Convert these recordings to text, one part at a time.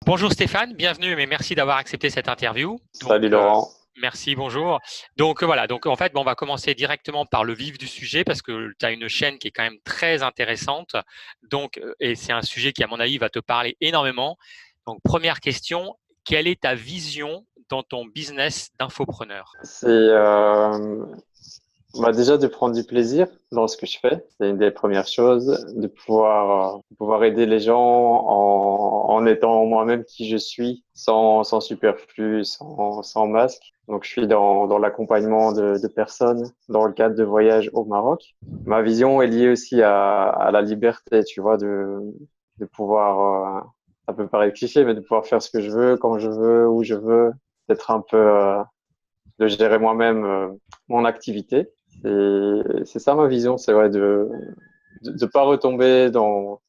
Bonjour Stéphane, bienvenue et merci d'avoir accepté cette interview. Salut Laurent. Merci, bonjour. Donc voilà, donc en fait, on va commencer directement par le vif du sujet parce que tu as une chaîne qui est quand même très intéressante. Donc, et c'est un sujet qui, à mon avis, va te parler énormément. Donc, première question, quelle est ta vision dans ton business d'infopreneur? C'est déjà de prendre du plaisir dans ce que je fais. C'est une des premières choses, de pouvoir aider les gens en étant moi-même qui je suis, sans superflu, sans masque. Donc je suis dans l'accompagnement de personnes dans le cadre de voyages au Maroc. Ma vision est liée aussi à la liberté, tu vois, de pouvoir, ça peut paraître cliché, mais de pouvoir faire ce que je veux, quand je veux, où je veux, d'être un peu de gérer moi-même mon activité. C'est ça ma vision, c'est vrai de pas retomber dans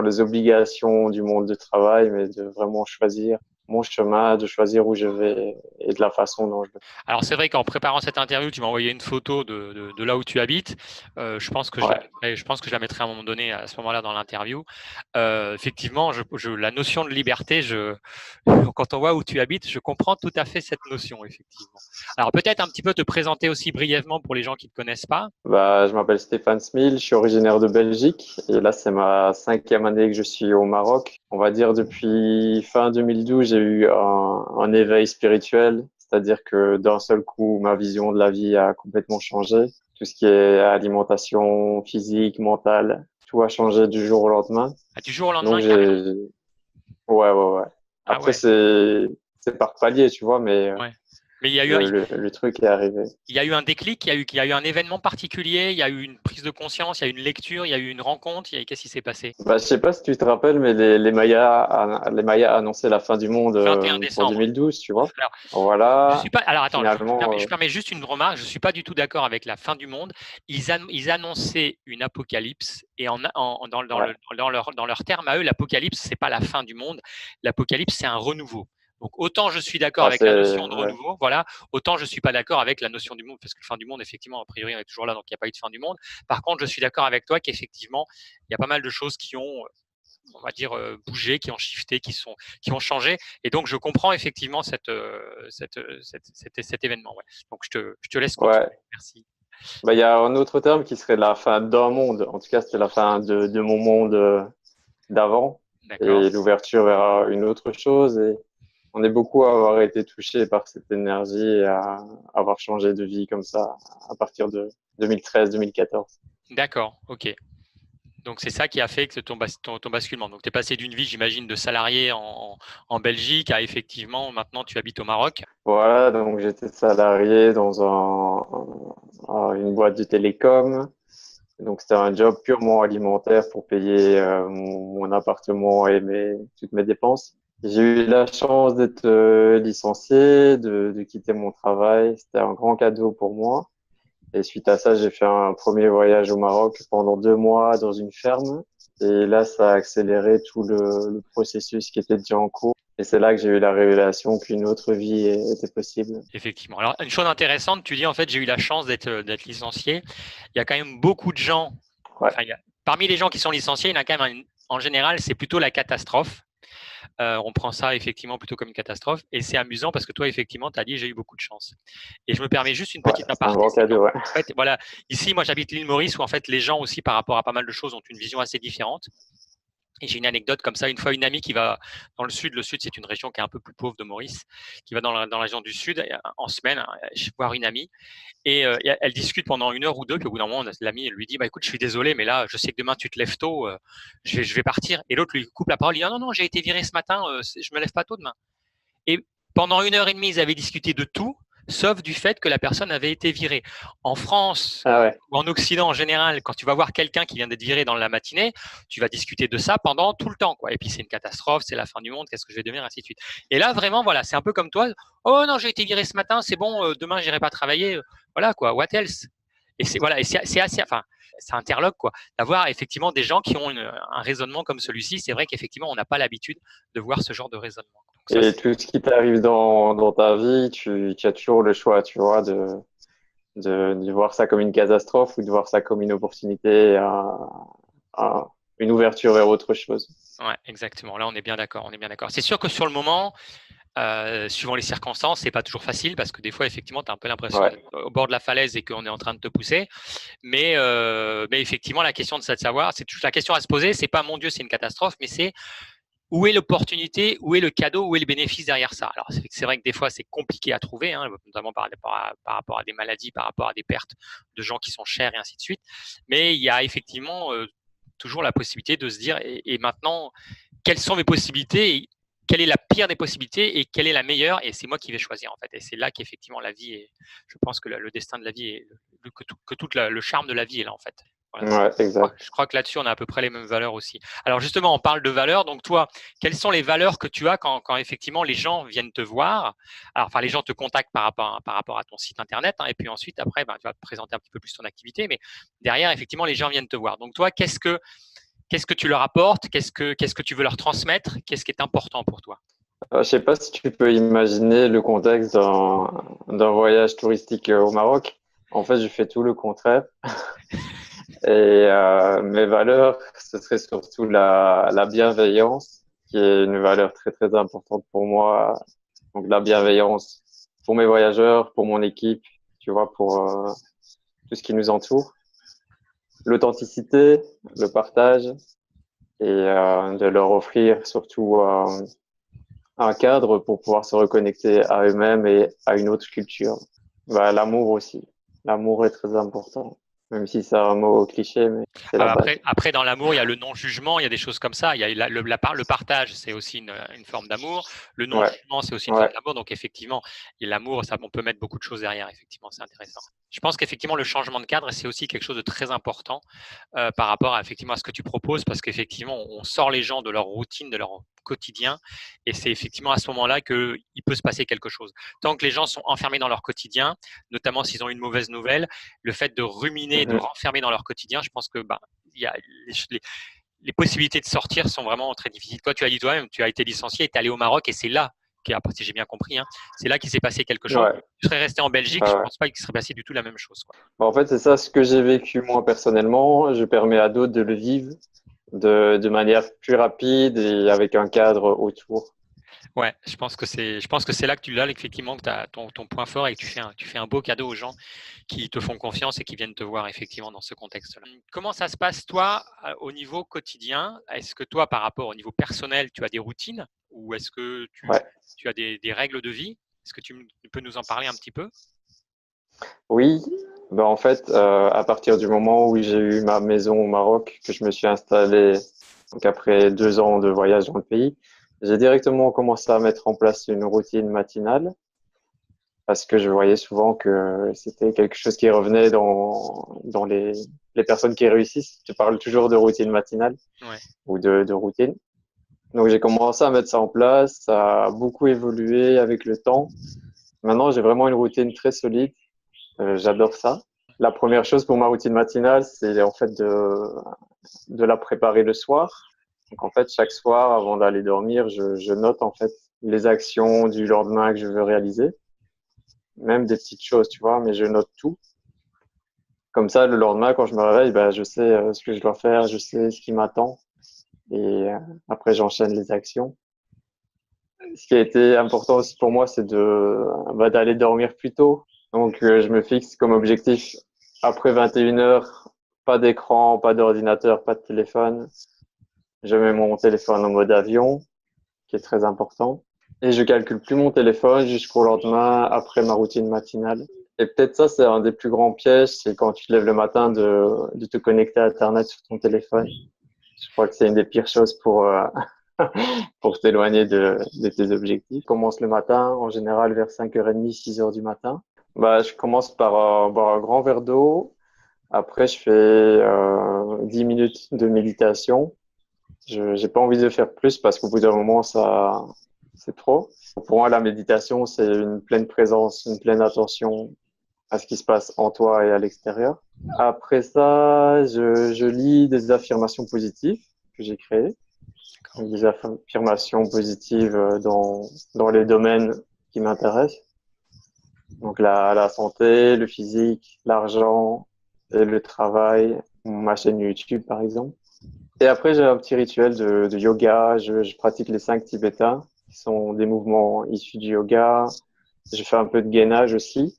les obligations du monde du travail, mais de vraiment choisir mon chemin, de choisir où je vais et de la façon dont je le Alors c'est vrai qu'en préparant cette interview, tu m'as envoyé une photo de là où tu habites. Je pense que fais. Ouais. je pense que je la mettrai à un moment donné à ce moment-là dans l'interview. Effectivement, la notion de liberté, quand on voit où tu habites, je comprends tout à fait cette notion, effectivement. Alors peut-être un petit peu te présenter aussi brièvement pour les gens qui ne te connaissent pas. Je m'appelle Stéphane Smil, je suis originaire de Belgique et là c'est ma cinquième année que je suis au Maroc. On va dire depuis fin 2012, j'ai eu un éveil spirituel, c'est-à-dire que d'un seul coup, ma vision de la vie a complètement changé. Tout ce qui est alimentation physique, mentale, tout a changé du jour au lendemain. Ah, du jour au Donc lendemain, carrément. ouais. Ah Après ouais, c'est par palier, tu vois, mais ouais. Mais le truc est arrivé. il y a eu un déclic, il y a eu un événement particulier, il y a eu une prise de conscience, il y a eu une lecture, il y a eu une rencontre. Qu'est-ce qui s'est passé? Je sais pas si tu te rappelles, mais les Mayas annonçaient la fin du monde 21 en décembre. 2012, tu vois. Alors, je Voilà, suis pas. Alors attends, finalement, je permets juste une remarque. Je suis pas du tout d'accord avec la fin du monde. Ils annonçaient une apocalypse et ouais, dans leur terme à eux, l'apocalypse c'est pas la fin du monde. L'apocalypse c'est un renouveau. Donc autant je suis d'accord avec la notion de ouais. renouveau, voilà, autant je suis pas d'accord avec la notion du monde parce que la fin du monde effectivement a priori on est toujours là donc il n'y a pas eu de fin du monde. Par contre, je suis d'accord avec toi qu'effectivement il y a pas mal de choses qui ont on va dire, bougé, qui ont shifté, qui ont changé. Et donc, je comprends effectivement cet événement. Ouais. Donc, je te laisse Ouais. continuer. Merci. Il y a un autre terme qui serait la fin d'un monde. En tout cas, c'était la fin de mon monde d'avant D'accord. et l'ouverture vers une autre chose. Et on est beaucoup à avoir été touché par cette énergie et à avoir changé de vie comme ça à partir de 2013-2014. D'accord. OK. Donc, c'est ça qui a fait que ton basculement. Donc, tu es passé d'une vie, j'imagine, de salarié en Belgique à effectivement, maintenant, tu habites au Maroc. Voilà, donc j'étais salarié dans une boîte de télécom. Donc c'était un job purement alimentaire pour payer mon appartement et toutes mes dépenses. J'ai eu la chance d'être licencié, de quitter mon travail. C'était un grand cadeau pour moi. Et suite à ça, j'ai fait un premier voyage au Maroc pendant 2 mois dans une ferme. Et là, ça a accéléré tout le processus qui était déjà en cours. Et c'est là que j'ai eu la révélation qu'une autre vie était possible. Effectivement. Alors, une chose intéressante, tu dis, en fait, j'ai eu la chance d'être licencié. Il y a quand même beaucoup de gens, Ouais, enfin, parmi les gens qui sont licenciés, il y en a quand même, en général, c'est plutôt la catastrophe. On prend ça effectivement plutôt comme une catastrophe. Et c'est amusant parce que toi, effectivement, tu as dit j'ai eu beaucoup de chance. Et je me permets juste une ouais, petite c'est un aparté, grand c'est qu'en cadeau, ouais. fait, voilà, ici, moi, j'habite l'île Maurice où en fait les gens aussi, par rapport à pas mal de choses, ont une vision assez différente. Et j'ai une anecdote comme ça. Une fois, une amie qui va dans le sud. Le sud, c'est une région qui est un peu plus pauvre de Maurice, qui va dans la région du sud en semaine voir une amie. Et elle discute pendant une heure ou deux. Puis au bout d'un moment, l'ami lui dit bah, écoute, je suis désolé, mais là, je sais que demain, tu te lèves tôt. Je vais partir. Et l'autre lui coupe la parole. Il dit ah, non, non, j'ai été viré ce matin. Je me lève pas tôt demain. Et pendant une heure et demie, ils avaient discuté de tout, sauf du fait que la personne avait été virée. En France Ah ouais. ou en Occident en général, quand tu vas voir quelqu'un qui vient d'être viré dans la matinée, tu vas discuter de ça pendant tout le temps, quoi. Et puis c'est une catastrophe, c'est la fin du monde, qu'est-ce que je vais devenir, ainsi de suite. Et là, vraiment, voilà, c'est un peu comme toi. Oh non, j'ai été viré ce matin, c'est bon, demain j'irai pas travailler. Voilà quoi, what else? Et c'est voilà, et c'est assez, enfin, ça interloque quoi, d'avoir effectivement des gens qui ont un raisonnement comme celui-ci. C'est vrai qu'effectivement, on n'a pas l'habitude de voir ce genre de raisonnement. Donc ça, Et c'est tout ce qui t'arrive dans ta vie, tu as toujours le choix, tu vois, de voir ça comme une catastrophe ou de voir ça comme une opportunité, une ouverture vers autre chose. Ouais, exactement. Là, on est bien d'accord. On est bien d'accord. C'est sûr que sur le moment, suivant les circonstances, c'est pas toujours facile parce que des fois, effectivement, tu as un peu l'impression Ouais, d'être au bord de la falaise et qu'on est en train de te pousser. Mais effectivement, la question de savoir, c'est toujours la question à se poser. C'est pas mon Dieu, c'est une catastrophe, mais c'est où est l'opportunité, où est le cadeau, où est le bénéfice derrière ça. Alors, c'est vrai que des fois, c'est compliqué à trouver, hein, notamment par rapport à des maladies, par rapport à des pertes de gens qui sont chers et ainsi de suite. Mais il y a effectivement toujours la possibilité de se dire, et maintenant, quelles sont mes possibilités, quelle est la pire des possibilités et quelle est la meilleure, et c'est moi qui vais choisir en fait. Et c'est là qu'effectivement la vie est, je pense que le destin de la vie est, que tout le charme de la vie est là en fait. Voilà. ouais, exact. Je crois que là-dessus, on a à peu près les mêmes valeurs aussi. Alors justement, on parle de valeurs. Donc toi, quelles sont les valeurs que tu as quand effectivement les gens viennent te voir? Alors, enfin, les gens te contactent par rapport à ton site internet, hein, et puis ensuite, après, ben, tu vas te présenter un petit peu plus ton activité, mais derrière, effectivement, les gens viennent te voir. Donc toi, qu'est-ce que tu leur apportes? Qu'est-ce que tu veux leur transmettre? Qu'est-ce qui est important pour toi? Je sais pas si tu peux imaginer le contexte d'un voyage touristique au Maroc. En fait, je fais tout le contraire. Et mes valeurs, ce serait surtout la bienveillance, qui est une valeur très très importante pour moi. Donc la bienveillance pour mes voyageurs, pour mon équipe, tu vois, pour tout ce qui nous entoure. L'authenticité, le partage et de leur offrir surtout un cadre pour pouvoir se reconnecter à eux-mêmes et à une autre culture. Bah, l'amour aussi. L'amour est très important, même si c'est un mot cliché, mais c'est la base. Après, dans l'amour, il y a le non-jugement, il y a des choses comme ça. Il y a le partage, c'est aussi une forme d'amour. Le Ouais, non-jugement, c'est aussi une forme ouais. d'amour. Donc, effectivement, et l'amour, ça, on peut mettre beaucoup de choses derrière. Effectivement, c'est intéressant. Je pense qu'effectivement, le changement de cadre, c'est aussi quelque chose de très important par rapport à, effectivement, à ce que tu proposes, parce qu'effectivement, on sort les gens de leur routine, de leur quotidien, et c'est effectivement à ce moment-là qu'il peut se passer quelque chose. Tant que les gens sont enfermés dans leur quotidien, notamment s'ils ont une mauvaise nouvelle, le fait de ruminer, de Mhm. renfermer dans leur quotidien, je pense que bah, il y a les possibilités de sortir sont vraiment très difficiles. Toi, tu as dit toi-même, tu as été licencié et tu es allé au Maroc, et c'est là, si j'ai bien compris, hein, c'est là qu'il s'est passé quelque chose. Ouais, Tu serais resté en Belgique, ouais, je ne ouais. pense pas qu'il serait passé du tout la même chose, quoi. Bah, en fait, c'est ça ce que j'ai vécu moi personnellement. Je permets à d'autres de le vivre de manière plus rapide et avec un cadre autour. Ouais, je pense que c'est là que tu l'as, effectivement, que tu as ton point fort, et que tu fais un beau cadeau aux gens qui te font confiance et qui viennent te voir effectivement dans ce contexte-là. Comment ça se passe, toi, au niveau quotidien? Est-ce que toi, par rapport au niveau personnel, tu as des routines, ou est-ce que Ouais. tu as des règles de vie? Est-ce que tu peux nous en parler un petit peu? Oui, bah en fait, à partir du moment où j'ai eu ma maison au Maroc, que je me suis installé, donc après 2 ans de voyage dans le pays, j'ai directement commencé à mettre en place une routine matinale parce que je voyais souvent que c'était quelque chose qui revenait dans les personnes qui réussissent. Tu parles toujours de routine matinale Ouais. ou de routine. Donc j'ai commencé à mettre ça en place, ça a beaucoup évolué avec le temps. Maintenant, j'ai vraiment une routine très solide. J'adore ça. La première chose pour ma routine matinale, c'est en fait de la préparer le soir. Donc en fait, chaque soir, avant d'aller dormir, je note en fait les actions du lendemain que je veux réaliser, même des petites choses, tu vois, mais je note tout. Comme ça, le lendemain, quand je me réveille, ben, je sais ce que je dois faire, je sais ce qui m'attend, et après, j'enchaîne les actions. Ce qui a été important aussi pour moi, c'est d'aller dormir plus tôt. Donc, je me fixe comme objectif après 21 heures, pas d'écran, pas d'ordinateur, pas de téléphone. Je mets mon téléphone en mode avion, qui est très important. Et je calcule plus mon téléphone jusqu'au lendemain après ma routine matinale. Et peut-être ça, c'est un des plus grands pièges, c'est quand tu te lèves le matin de te connecter à Internet sur ton téléphone. Je crois que c'est une des pires choses pour t'éloigner de tes objectifs. Je commence le matin, en général vers 5h30, 6h du matin. Bah, je commence par boire un grand verre d'eau. Après, je fais 10 minutes de méditation. Je j'ai pas envie de faire plus parce qu'au bout d'un moment, c'est trop. Pour moi, la méditation, c'est une pleine présence, une pleine attention à ce qui se passe en toi et à l'extérieur. Après ça, je lis des affirmations positives que j'ai créées. D'accord. Donc, des affirmations positives dans les domaines qui m'intéressent. Donc la santé, le physique, l'argent et le travail, ma chaîne YouTube par exemple. Et après, j'ai un petit rituel de yoga. Je pratique les 5 tibétains, qui sont des mouvements issus du yoga. Je fais un peu de gainage aussi.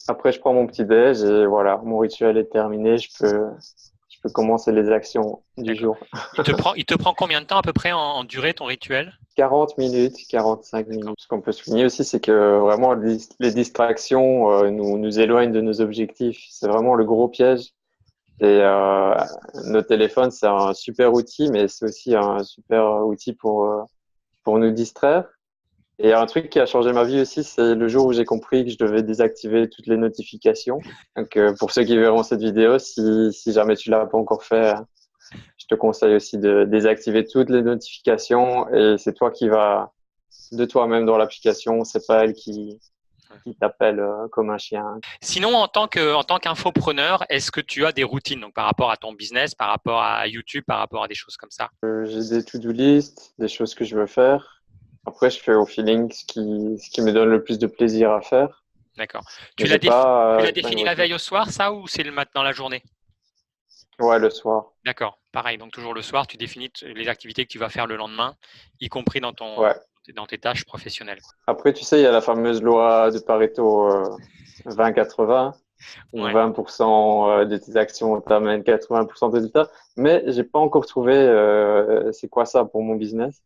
Après, je prends mon petit déj et voilà, mon rituel est terminé. Je peux commencer les actions du D'accord. jour. Il te prend combien de temps à peu près en durée ton rituel? 40 minutes, 45 D'accord. minutes. Ce qu'on peut souligner aussi, c'est que vraiment les distractions nous éloignent de nos objectifs. C'est vraiment le gros piège. Et nos téléphones, c'est un super outil, mais c'est aussi un super outil pour nous distraire. Et un truc qui a changé ma vie aussi, c'est le jour où j'ai compris que je devais désactiver toutes les notifications. Donc, pour ceux qui verront cette vidéo, si jamais tu l'as pas encore fait, je te conseille aussi de désactiver toutes les notifications et c'est toi qui vas de toi-même dans l'application. C'est pas elle qui t'appelle comme un chien. Sinon, en tant qu'infopreneur, est-ce que tu as des routines donc par rapport à ton business, par rapport à YouTube, par rapport à des choses comme ça? J'ai des to-do list, des choses que je veux faire. Après, je fais au feeling ce qui me donne le plus de plaisir à faire. D'accord. Mais Tu l'as tu l'as j'ai pas une défini la routine. veille au soir, ça, ou c'est le matin dans la journée? Ouais, le soir. D'accord. Pareil. Donc toujours le soir, tu définis les activités que tu vas faire le lendemain, y compris Ouais. dans tes tâches professionnelles, quoi. Après, tu sais, il y a la fameuse loi de Pareto 20-80, où Ouais. 20% de tes actions t'amènent 80% de résultats. Mais j'ai pas encore trouvé c'est quoi ça pour mon business.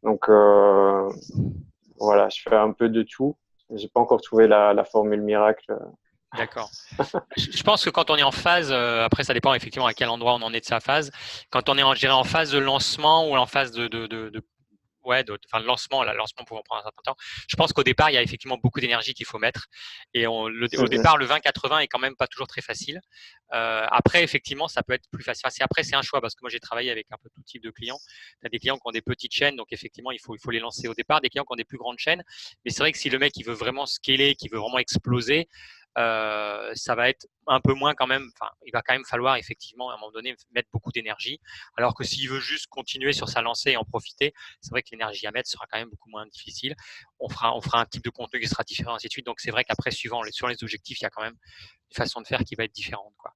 Donc voilà, je fais un peu de tout. J'ai pas encore trouvé la formule miracle. D'accord. Je pense que quand on est en phase, après ça dépend effectivement à quel endroit on en est de sa phase. Quand on est je dirais, en phase de lancement ou en phase enfin, le lancement, là, le lancement pouvant prendre un certain temps. Je pense qu'au départ, il y a effectivement beaucoup d'énergie qu'il faut mettre. Et au Mhm. départ, le 20-80 est quand même pas toujours très facile. Après, effectivement, ça peut être plus facile. Enfin, après, c'est un choix parce que moi, j'ai travaillé avec un peu tout type de clients. Tu as des clients qui ont des petites chaînes, donc effectivement, il faut les lancer au départ. Des clients qui ont des plus grandes chaînes. Mais c'est vrai que si le mec, il veut vraiment scaler, qu'il veut vraiment exploser, ça va être un peu moins quand même. Enfin, il va quand même falloir effectivement à un moment donné mettre beaucoup d'énergie. Alors que s'il veut juste continuer sur sa lancée et en profiter, c'est vrai que l'énergie à mettre sera quand même beaucoup moins difficile. On fera un type de contenu qui sera différent, ainsi de suite. Donc c'est vrai qu'après, sur les objectifs, il y a quand même une façon de faire qui va être différente, quoi.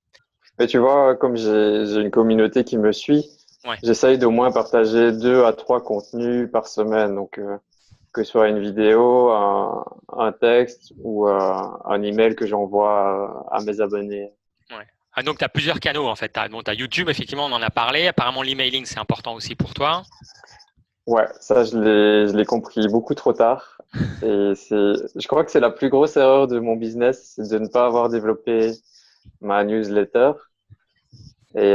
Mais tu vois, comme j'ai une communauté qui me suit, Ouais. j'essaye d'au moins partager 2 à 3 contenus par semaine. Donc, que ce soit une vidéo, un texte ou un email que j'envoie à mes abonnés. Ouais. Ah, donc tu as plusieurs canaux en fait. T'as YouTube, effectivement, on en a parlé. Apparemment, l'emailing, c'est important aussi pour toi. Ouais, ça, je l'ai compris beaucoup trop tard. Je crois que c'est la plus grosse erreur de mon business, c'est de ne pas avoir développé ma newsletter. Et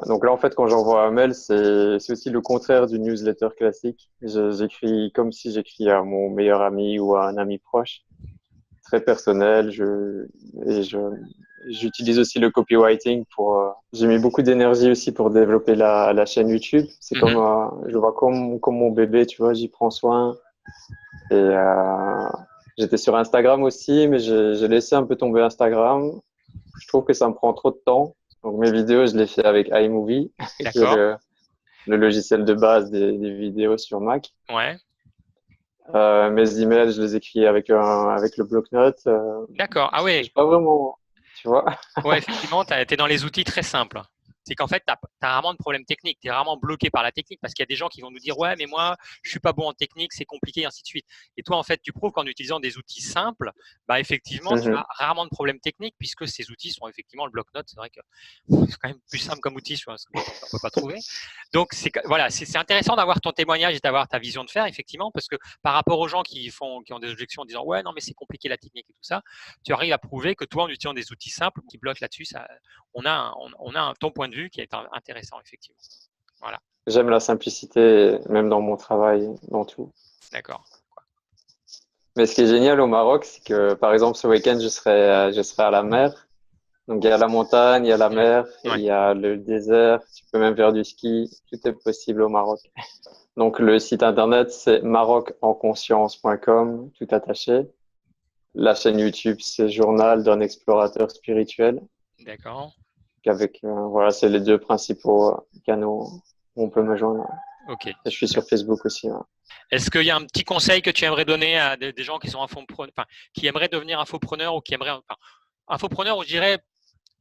donc là, en fait, quand j'envoie un mail, c'est aussi le contraire d'une newsletter classique. J'écris comme si j'écris à mon meilleur ami ou à un ami proche, très personnel. Et j'utilise aussi le copywriting j'ai mis beaucoup d'énergie aussi pour développer la chaîne YouTube. C'est comme, Mhm. je vois comme mon bébé, tu vois, j'y prends soin. Et j'étais sur Instagram aussi, mais j'ai laissé un peu tomber Instagram. Je trouve que ça me prend trop de temps. Donc mes vidéos, je les fais avec iMovie, qui est D'accord. le logiciel de base des vidéos sur Mac. Ouais. Mes emails, je les écris avec le bloc-notes. D'accord. Ah J'ai ouais. pas vraiment, tu vois. Ouais, effectivement, tu es dans les outils très simples. C'est qu'en fait, tu as rarement de problème technique. Tu es rarement bloqué par la technique parce qu'il y a des gens qui vont nous dire ouais, mais moi, je suis pas bon en technique, c'est compliqué, et ainsi de suite. Et toi, en fait, tu prouves qu'en utilisant des outils simples, bah, effectivement, tu as Mhm. rarement de problème technique puisque ces outils sont effectivement le bloc-notes. C'est vrai que c'est quand même plus simple comme outil, parce qu'on peut pas trouver. Donc, voilà, c'est intéressant d'avoir ton témoignage et d'avoir ta vision de faire, effectivement, parce que par rapport aux gens qui ont des objections en disant ouais, non, mais c'est compliqué la technique et tout ça, tu arrives à prouver que toi, en utilisant des outils simples qui bloquent là-dessus, on a ton point de vue qui est intéressant, effectivement. Voilà, J'aime la simplicité, même dans mon travail, dans tout. d'accord. Mais ce qui est génial au Maroc, c'est que, par exemple, ce week-end, je serai à la mer. Donc, il y a la montagne, il y a la Ouais, mer, il ouais, y a le désert. Tu peux même faire du ski. Tout est possible au Maroc. Donc, le site internet, c'est marocenconscience.com, tout attaché. La chaîne YouTube, c'est Journal d'un explorateur spirituel. d'accord. Voilà, c'est les 2 principaux canaux où on peut me joindre. Ok, Et je suis super. sur Facebook aussi. Ouais. Est-ce qu'il y a un petit conseil que tu aimerais donner à des gens qui sont qui aimeraient devenir infopreneurs ou qui aimeraient, enfin, infopreneurs, ou je dirais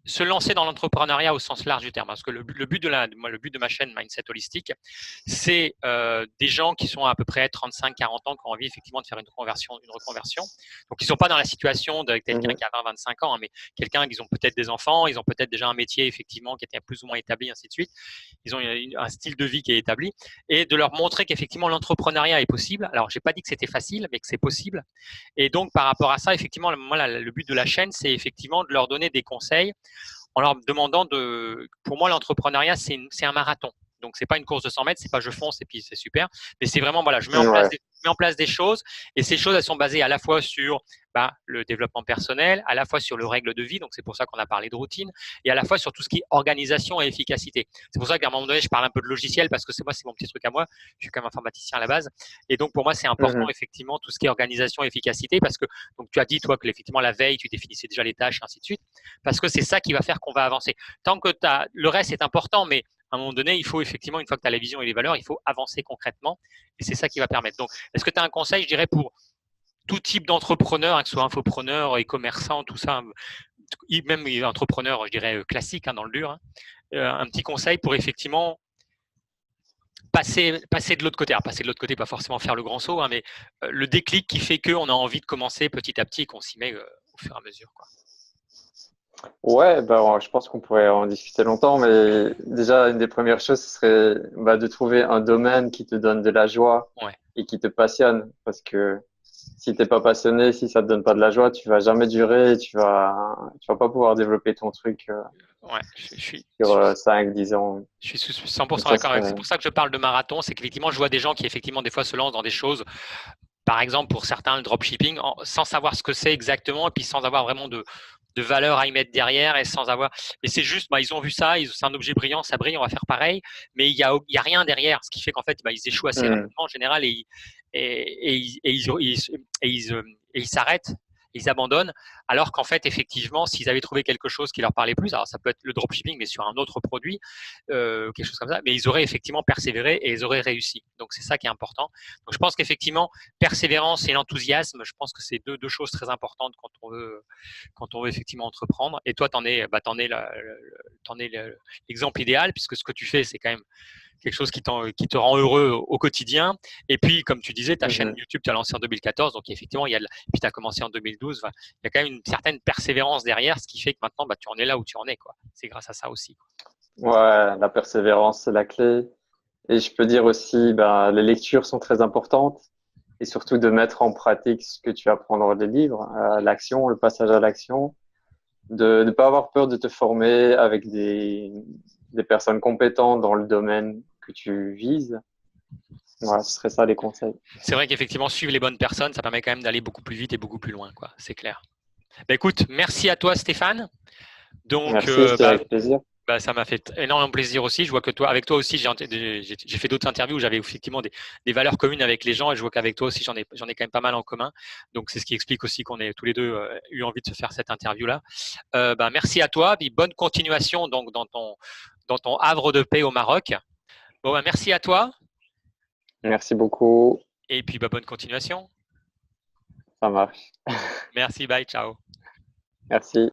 se lancer dans l'entrepreneuriat au sens large du terme. Parce que le but de ma chaîne Mindset Holistique, c'est des gens qui sont à peu près 35-40 ans, qui ont envie effectivement de faire une reconversion. Donc, ils ne sont pas dans la situation de quelqu'un qui a 20-25 ans, hein, mais quelqu'un qui ont peut-être des enfants, ils ont peut-être déjà un métier effectivement qui était plus ou moins établi, ainsi de suite. Ils ont un style de vie qui est établi, et de leur montrer qu'effectivement l'entrepreneuriat est possible. Alors, j'ai pas dit que c'était facile, mais que c'est possible. Et donc, par rapport à ça, effectivement, moi, le but de la chaîne, c'est effectivement de leur donner des conseils en leur demandant pour moi, l'entrepreneuriat, c'est un marathon. Donc, c'est pas une course de 100 mètres, c'est pas je fonce et puis c'est super. Mais c'est vraiment, voilà, je mets en place des choses, et ces choses, elles sont basées à la fois sur le développement personnel, à la fois sur le règle de vie. Donc, c'est pour ça qu'on a parlé de routine, et à la fois sur tout ce qui est organisation et efficacité. C'est pour ça qu'à un moment donné, je parle un peu de logiciel, parce que c'est mon petit truc à moi. Je suis quand même informaticien à la base. Et donc, pour moi, c'est important, effectivement, tout ce qui est organisation et efficacité, parce que, donc, tu as dit, toi, que effectivement, la veille, tu définissais déjà les tâches, et ainsi de suite, parce que c'est ça qui va faire qu'on va avancer. Tant que le reste est important, mais à un moment donné, il faut effectivement, une fois que tu as la vision et les valeurs, il faut avancer concrètement, et c'est ça qui va permettre. Donc, est-ce que tu as un conseil, je dirais, pour tout type d'entrepreneur, que ce soit infopreneur et commerçant, tout ça, même entrepreneur, je dirais, classique, dans le dur, un petit conseil pour effectivement passer de l'autre côté. Alors, passer de l'autre côté, pas forcément faire le grand saut, mais le déclic qui fait qu'on a envie de commencer petit à petit et qu'on s'y met au fur et à mesure, quoi. Ouais, je pense qu'on pourrait en discuter longtemps, mais déjà, une des premières choses, ce serait de trouver un domaine qui te donne de la joie et qui te passionne. Parce que si t'es pas passionné, si ça te donne pas de la joie, tu vas jamais durer, et tu vas pas pouvoir développer ton truc sur 5, 10 ans. Je suis 100% d'accord avec. C'est pour ça que je parle de marathon, c'est qu'effectivement, je vois des gens qui effectivement des fois se lancent dans des choses. Par exemple, pour certains, le dropshipping, sans savoir ce que c'est exactement, et puis sans avoir vraiment de valeur à y mettre derrière, et sans avoir. Et c'est juste, ils ont vu ça, c'est un objet brillant, ça brille, on va faire pareil, mais il y a rien derrière, ce qui fait qu'en fait, ils échouent assez rapidement en général, et ils s'arrêtent. Ils abandonnent, alors qu'en fait, effectivement, s'ils avaient trouvé quelque chose qui leur parlait plus, alors ça peut être le dropshipping, mais sur un autre produit, quelque chose comme ça, mais ils auraient effectivement persévéré et ils auraient réussi. Donc, c'est ça qui est important. Donc, je pense qu'effectivement, persévérance et l'enthousiasme, je pense que c'est deux choses très importantes quand on veut effectivement entreprendre. Et toi, t'en es l'exemple idéal, puisque ce que tu fais, c'est quand même quelque chose qui te rend heureux au quotidien. Et puis, comme tu disais, ta chaîne YouTube, tu as lancé en 2014, donc effectivement, puis tu as commencé en 2012. Il y a quand même une certaine persévérance derrière, ce qui fait que maintenant, tu en es là où tu en es, quoi. C'est grâce à ça aussi. Ouais, la persévérance, c'est la clé. Et je peux dire aussi, les lectures sont très importantes, et surtout de mettre en pratique ce que tu apprends dans les livres, l'action, le passage à l'action, de ne pas avoir peur de te former avec des personnes compétentes dans le domaine que tu vises. Voilà, ce serait ça les conseils. C'est vrai qu'effectivement, suivre les bonnes personnes, ça permet quand même d'aller beaucoup plus vite et beaucoup plus loin, quoi. C'est clair. Écoute, merci à toi, Stéphane. Donc, merci, c'était avec plaisir. Ça m'a fait énormément plaisir aussi. Je vois que avec toi aussi, j'ai fait d'autres interviews où j'avais effectivement des valeurs communes avec les gens, et je vois qu'avec toi aussi, j'en ai quand même pas mal en commun. Donc, c'est ce qui explique aussi qu'on ait tous les deux eu envie de se faire cette interview-là. Merci à toi, puis bonne continuation donc dans ton havre de paix au Maroc. Bon, merci à toi. Merci beaucoup. Et puis, bonne continuation. Ça marche. Merci, bye, ciao. Merci.